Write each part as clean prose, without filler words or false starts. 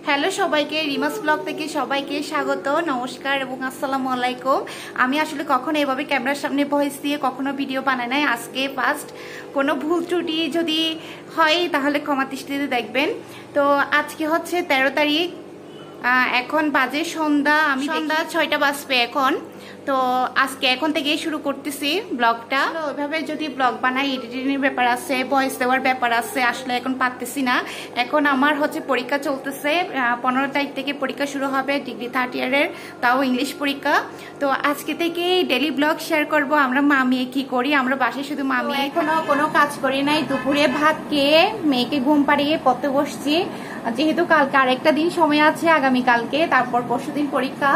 Hello সবাইকে, রিমাস blog থেকে সবাইকে স্বাগত, নমস্কার এবং আসসালামু আলাইকুম। আমি আসলে কখনো এভাবে ক্যামেরার সামনে ভয়েস দিয়ে কখনো ভিডিও বানাই নাই, আজকে ফার্স্ট। কোনো ভুল ত্রুটি যদি হয় তাহলে ক্ষমা দৃষ্টিতে দেখবেন। তো আজকে হচ্ছে 13 তারিখ, এখন বাজে সন্ধ্যা, আমি সন্ধ্যা 6টা বাজবে এখন। তো আজকে এখন থেকেই শুরু করতেছি ব্লগটা। ওইভাবে যদি ব্লগ বানাই, এডিটিংয়ের ব্যাপার আছে, ভয়েস দেওয়ার ব্যাপার আছে, আসলে এখন পারতেছি না। এখন আমার হচ্ছে পরীক্ষা চলতেছে, 15 তারিখ থেকে পরীক্ষা শুরু হবে, ডিগ্রি 3rd ইয়ারের, তাও ইংলিশ পরীক্ষা। তো আজকে থেকে ডেলি ব্লগ শেয়ার করব আমরা মা মেয়ে কি করি। আমরা বাসায় শুধু মা মেয়ে, এখনো কোনো কাজ করি নাই। দুপুরে ভাত খেয়ে মেয়েকে ঘুম পাড়িয়ে পড়তে বসছি, যেহেতু কালকে আরেকটা দিন সময় আছে, আগামীকালকে, তারপর পরশুদিন পরীক্ষা।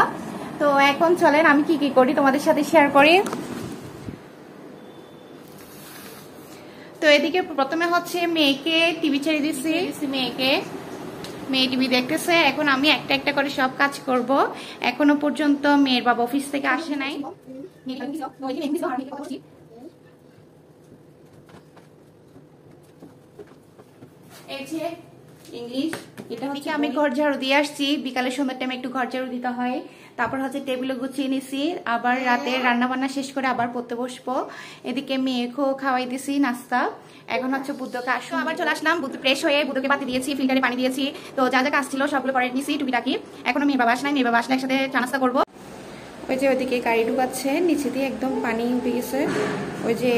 তো এখন চলেন আমি কি কি করি তোমাদের সাথে শেয়ার করি। তো এদিকে প্রথমে হচ্ছে মেয়েকে টিভি ছেড়ে দিচ্ছি, মেয়ে টিভি দেখতেছে। এখন আমি একটা একটা করে সব কাজ করব। এখনো পর্যন্ত মেয়ের বাবা অফিস থেকে আসে নাই। ইংলিশ, এটা হচ্ছে আমি ঘর ঝাড়ু দিয়ে আসছি। বিকালের সন্ধ্যার টাইমে একটু ঘর ঝাড়ু দিতে হয়। তারপর হচ্ছে টেবিলে গুছিয়ে নিছি, আবার রাতে রান্না বান্না শেষ করে আবার পড়তে বসবো। এদিকে মেয়েকেও খাওয়াই দিছি নাস্তা। এখন হচ্ছে বুদ্ধকে আসো, আবার চলে আসলাম। বুদ্ধ ফ্রেশ হয়ে বুদ্ধকে পাতি দিয়েছি, ফিল্টারে পানি দিয়েছি। তো যা যা কাজ ছিল সবগুলো করে নিছি টুকিটাকি। এখনো মেয়ে বাবা আসলাই, মেয়ে বাবা আসলে একসাথে চা নাস্তা করবো। ওই যে ওইদিকে গাড়ি ঢুকাচ্ছে, নিচে দিয়ে একদম পানি উঠে গেছে। ওই যে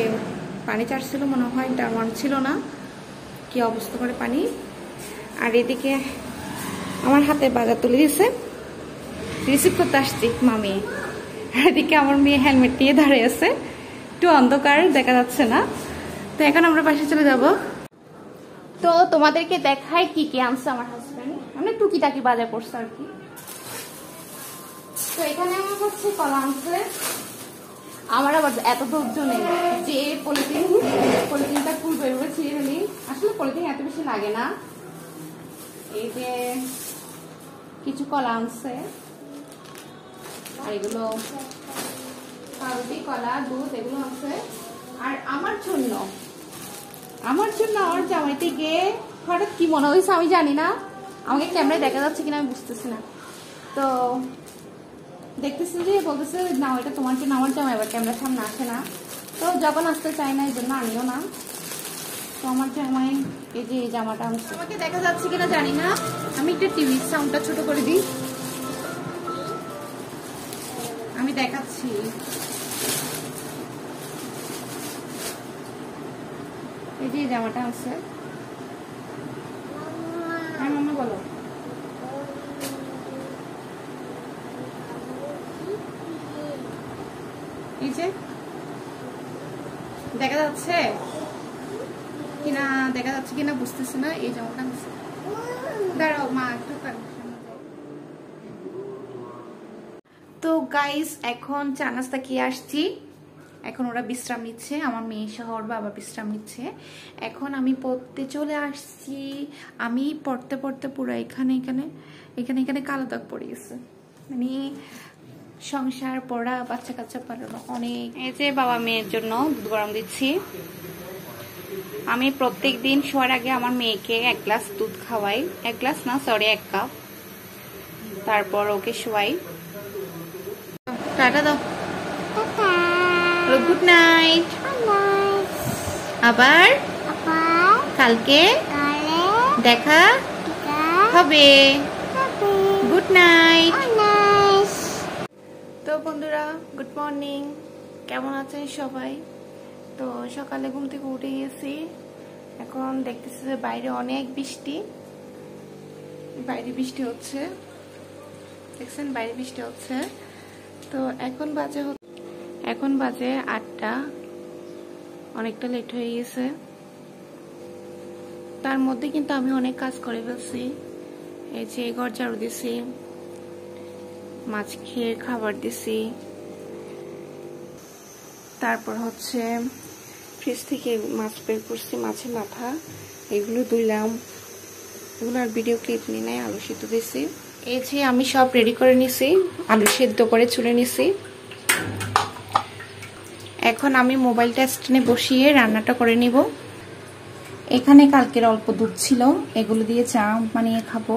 পানি চাটছিল মনে হয়, টার্মান ছিল না, কি অবস্থা করে পানি। আর এদিকে আমার হাতে বাজার তুলে দিচ্ছে, রিসিভ করতে আসছি মামি। আর এদিকে আমার মেয়ে হেলমেট নিয়ে দাঁড়িয়ে আছে, একটু অন্ধকার দেখা যাচ্ছে না। তো এখন আমরা বাসায় চলে যাব। তো তোমাদেরকে দেখাই কি কি আনছে আমার হাজব্যান্ড, মানে টুকিটাকি বাজার করছে আর কি। তো এখানে আমার হচ্ছে কলা আনছে। আমার আবার এত ধৈর্য নেই যে পলিথিনটা খুলবো এভাবে ছিঁড়ে ফেলি। আসলে পলিথিন এত বেশি লাগে না। এই যে কিছু কলা আনছে, আর এগুলো পাউরুটি, কলা, দুধ এগুলো আছে। আর আমার জন্য আমার জামাই থেকে হঠাৎ কি মনে হয়েছে আমি জানি না, আমাকে ক্যামেরায় দেখা যাচ্ছে কিনা আমি বুঝতেছি না। তো দেখতেছি যে বলতেছে না এটা তোমার জন্য, আমার জামাই আবার ক্যামেরার সামনে আসে না, তো যখন আসতে চাই না এই জন্য আনিও না। তো আমার জামাই এই যে এই জামাটা আনছে, আমাকে দেখা যাচ্ছে কিনা জানি না। আমি একটু টিভির সাউন্ডটা ছোট করে দিই, আমি দেখাচ্ছি। এই যে জামাটা আছে, মামা বলো। এই যে দেখা যাচ্ছে কিনা, দেখা যাচ্ছে কিনা বুঝতেছি না। এই জামাটা আছে, দাঁড়াও মা একটু। তো গাইস এখন চা নাস্তা খেয়ে আসছি। এখন ওরা বিশ্রাম নিচ্ছে, আমার মেয়ে সহ ওর বাবা বিশ্রাম নিচ্ছে। এখন আমি পড়তে চলে আসছি। আমি পড়তে পড়তে পুরো এখানে কালো দাগ পড়ে গেছে। মানে সংসার পড়া, বাচ্চা কাচ্চা পালানো অনেক। এই যে বাবা মেয়ের জন্য দুধ গরম দিচ্ছি। আমি প্রত্যেক দিন শোয়ার আগে আমার মেয়েকে 1 গ্লাস দুধ খাওয়াই, 1 গ্লাস না সরি 1 কাপ, তারপর ওকে শোয়াই। টাটা দাও, গুড নাইট। আবার কালকে দেখা হবে, গুড নাইট। তো বন্ধুরা গুড মর্নিং, কেমন আছেন সবাই? তো সকালে ঘুম থেকে উঠে গেছি। এখন দেখতেছি যে বাইরে অনেক বৃষ্টি, বাইরে বৃষ্টি হচ্ছে, দেখছেন বাইরে বৃষ্টি হচ্ছে। তো এখন বাজে 8টা, অনেকটা লেট হয়ে গেছে। তার মধ্যে কিন্তু আমি অনেক কাজ করে ফেলছি। এই যে ঘর ঝাড়ু দিছি, মাছ খেয়ে খাবার দিছি, তারপর হচ্ছে ফ্রিজ থেকে মাছ বের করছি, মাছের মাথা এগুলো ধুইলাম। এগুলো আর ভিডিও ক্লিপ নিয়ে নাই, আলু সিদ্ধ দিছি। এই যে আমি সব রেডি করে নিছি, আলু সিদ্ধ করে চুলে নিছি। এখন আমি মোবাইলটা স্ট্যান্ডে বসিয়ে রান্নাটা করে নিব। এখানে কালকের অল্প দুধ ছিল, এগুলো দিয়ে চা বানিয়ে খাবো।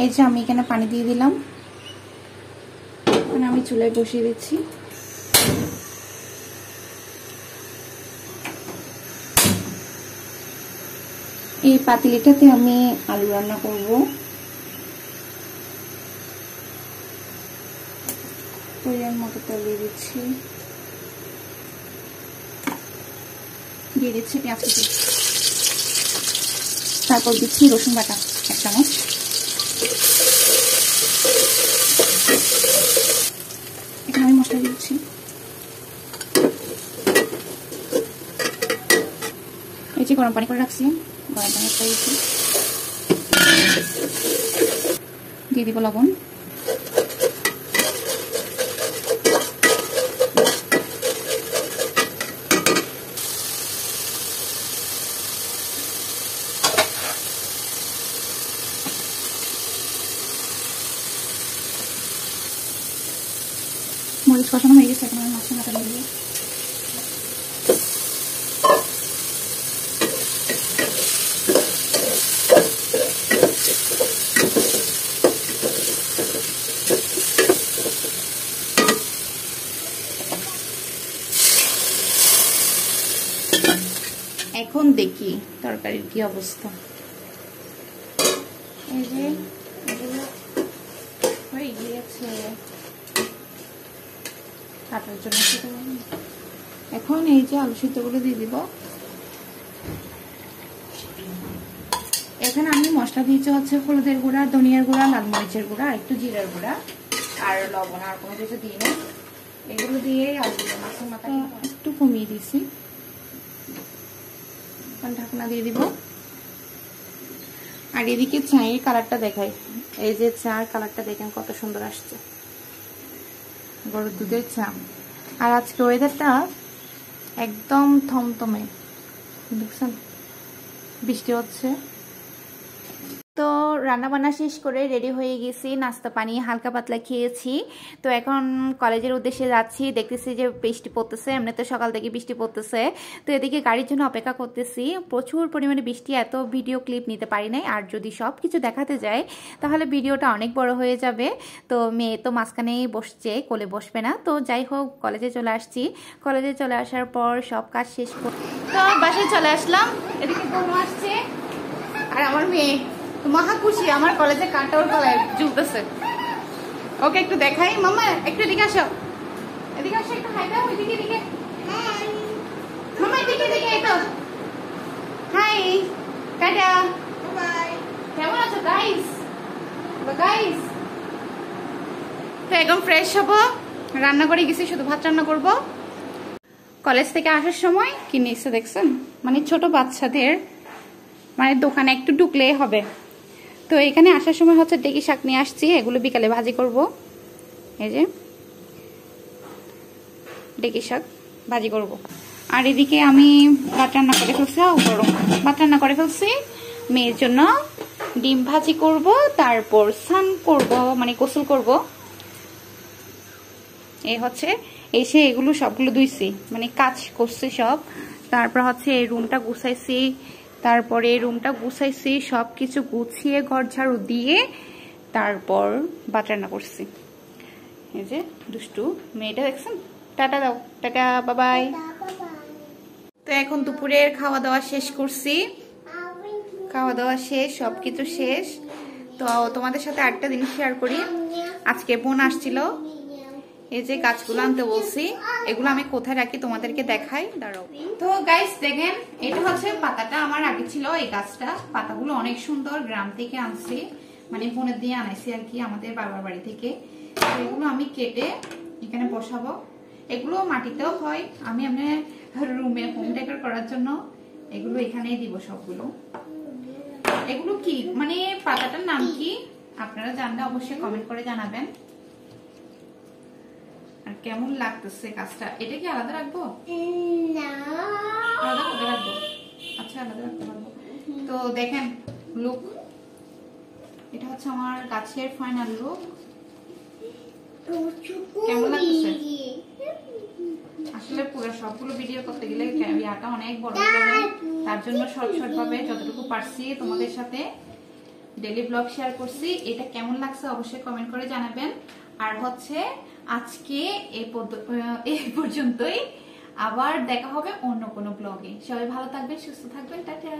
এই যে আমি এখানে পানি দিয়ে দিলাম, এখন আমি চুলায় বসিয়ে দিচ্ছি। এই পাতিলিটাতে আমি আলু রান্না করব। পরিমাণ মতো তেল দিয়ে দিচ্ছি, পেঁয়াজ কুচি, তারপর দিচ্ছি রসুন বাটা 1 চামচ, এখানে আমি মশলা দিচ্ছি। এই যে গরম পানি করে রাখছি, গরম পানি দিচ্ছি, দিয়ে দিব লবণ, মরিচ কষানো হয়ে গেছে, এখন আমি মাছের মাথা দিয়ে দিই। এখন দেখি তরকারির কি অবস্থা। এই যে হয়ে গিয়েছে কাটার জন্য। এখন এই যে আলু সিদ্ধগুলো দিয়ে দিব। এখানে আমি মশলা দিয়েছি হচ্ছে হলুদের গুঁড়া, ধনিয়ার গুঁড়া, লাল মরিচের গুঁড়া, আর একটু জিরার গুঁড়া, আর লবণ, আর কোনো কিছু দিই না। এগুলো দিয়ে আলু মাছের মাথা একটু কমিয়ে দিয়েছি। ঢাকনা দিয়ে দিব। আর এদিকে চায়ের কালারটা দেখাই, এই যে চার কালারটা দেখেন কত সুন্দর আসছে, গরুর দুধের চা। আর আজকে ওয়েদারটা একদম থমথমে, দেখছেন বৃষ্টি হচ্ছে। তো রান্না বান্না শেষ করে রেডি হয়ে গেছি, নাস্তা পানি হালকা পাতলা খেয়েছি। তো এখন কলেজের উদ্দেশ্যে যাচ্ছি, দেখতেছি যে বৃষ্টি পড়তেছে, এমনিতে সকাল থেকে বৃষ্টি পড়তেছে। তো এদিকে গাড়ির জন্য অপেক্ষা করতেছি, প্রচুর পরিমাণে বৃষ্টি, এত ভিডিও ক্লিপ নিতে পারি নাই। আর যদি সব কিছু দেখাতে যায় তাহলে ভিডিওটা অনেক বড় হয়ে যাবে। তো মেয়ে তো মাঝখানেই বসছে, কোলে বসবে না। তো যাই হোক, কলেজে চলে আসছি। কলেজে চলে আসার পর সব কাজ শেষ করে তো বাসায় চলে আসলাম। এদিকে বউ আসছে আর আমার মেয়ে মহা খুশি, আমার কলেজে কাঁটা ওর গলায় ঝুলতেছে। ওকে একটু দেখাই, মামা একটু এদিকে আসো, এদিকে আসো, একটু হাই দাও, এদিকে এদিকে, মামা এদিকে এদিকে, এই তো হাই টাটা, বাই। কেমন আছো গাইস? গাইস তো একদম ফ্রেশ হবো, রান্না করে গেছি, শুধু ভাত রান্না করব। কলেজ থেকে আসার সময় কি নিচ্ছে দেখছেন, মানে ছোট বাচ্চাদের মানে দোকানে একটু ঢুকলেই হবে। তো এখানে আসার সময় হচ্ছে ডেকি শাক নিয়ে আসছি, এগুলো বিকালে ভাজি করব। এই যে ডেকি শাক ভাজি করব। আর এদিকে আমি ভাত রান্না করে ফেলছি, গরম ভাত রান্না করে ফেলছি। মেয়ের জন্য ডিম ভাজি করব, তারপর স্নান করব, মানে গোসল করব। এই হচ্ছে এসে এগুলো সবগুলো ধুইছি, মানে কাজ করছি সব। তারপর হচ্ছে এই রুমটা গুছাইছি, তারপরে রুমটা গুছাইছি, সবকিছু গুছিয়ে ঘর ঝাড়ু দিয়ে তারপর ভাত রান্না করছি। এই যে দুষ্টু মেয়েটা দেখছেন। টাটা দাও, টাটা, বাবাই। তো এখন দুপুরের খাওয়া দাওয়া শেষ করছি, খাওয়া দাওয়া শেষ, সবকিছু শেষ। তো তোমাদের সাথে আরেকটা জিনিস শেয়ার করি। আজকে বোন আসছিল, এই যে গাছগুলো আনতে বলছি, এগুলো আমি কোথায় রাখি তোমাদেরকে দেখাই, দাঁড়াও। তো গাইস দেখেন, এটা হচ্ছে পাতাটা আমার আগে ছিল, এই গাছটা পাতাগুলো অনেক সুন্দর, গ্রাম থেকে আনছি, মানে বোনের দিয়ে আনাইছি আর কি, আমাদের বাবার বাড়ি থেকে। এগুলো আমি কেটে এখানে বসাবো। এগুলো মাটিতেও হয়, আমি রুমে হোম ডেকোর করার জন্য এগুলো এখানেই দিব সবগুলো। এগুলো কি মানে পাতাটার নাম কি আপনারা জানলে অবশ্যই কমেন্ট করে জানাবেন। আর কেমন লাগতেছে কাজটা, এটা কি আলাদা রাখবো? না, আলাদা করে রাখবো। আচ্ছা, আলাদা রাখতে পারবো। তো দেখেন লুক, এটা হচ্ছে আমার গাছের ফাইনাল লুক। কেমন লাগতেছে? আসলে পুরো সবগুলো ভিডিও করতে গেলে ক্যামেরাটা অনেক বড় হয়ে যাবে, তার জন্য শর্ট শর্ট ভাবে যতটুকু পারছি তোমাদের সাথে ডেইলি ব্লগ শেয়ার করছি। এটা কেমন লাগছে অবশ্যই কমেন্ট করে জানাবেন। আর হচ্ছে আজকে এই পর্যন্তই, আবার দেখা হবে অন্য কোনো ব্লগে। সবাই ভালো থাকবেন, সুস্থ থাকবেন, টাটা।